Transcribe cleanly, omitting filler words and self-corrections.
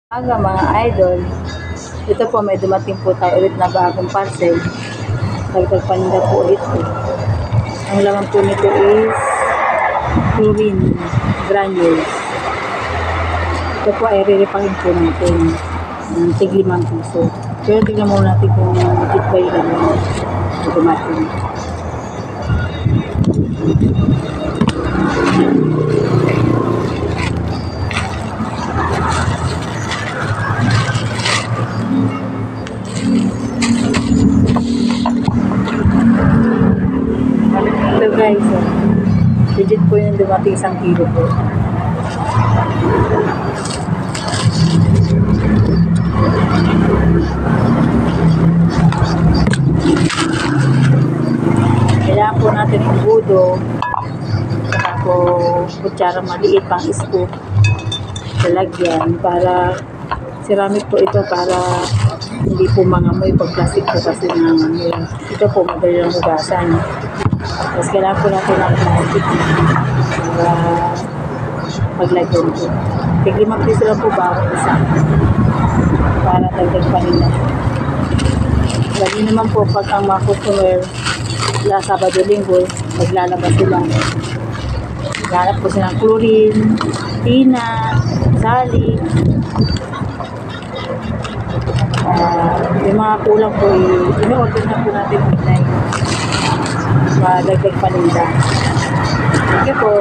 Mga idol, ito po may dumating po tayo ulit na bagong parcel. Dagdag paninda po ulit po. Ang laman po nito is chlorine granules. Ito po ay re-repangin po natin ng tig 5 piso. Pero tignan muna natin kung legit ba yung laman na dumating. Ito guys, legit po yung dumating 1 kilo po. Kailangan po natin yung budo, saka po kutsara maliit pang scoop lalagyan para ceramic po ito para hindi po mangamoy pag plastic po kasi nangangamoy. Ito po madali lang hugasan. Tapos kailangan po natin ng plastic para paglagyan po. Tig 5 piso lang po bawat isa para dagdag paninda. Lagi naman po pag ang mga customer la Sabado Linggo maglalabas sila. Maglalap po sila ng chlorine, tina, sali. Yung mga kulang po i-order na po natin online. Madagdag paninda. Thank you po.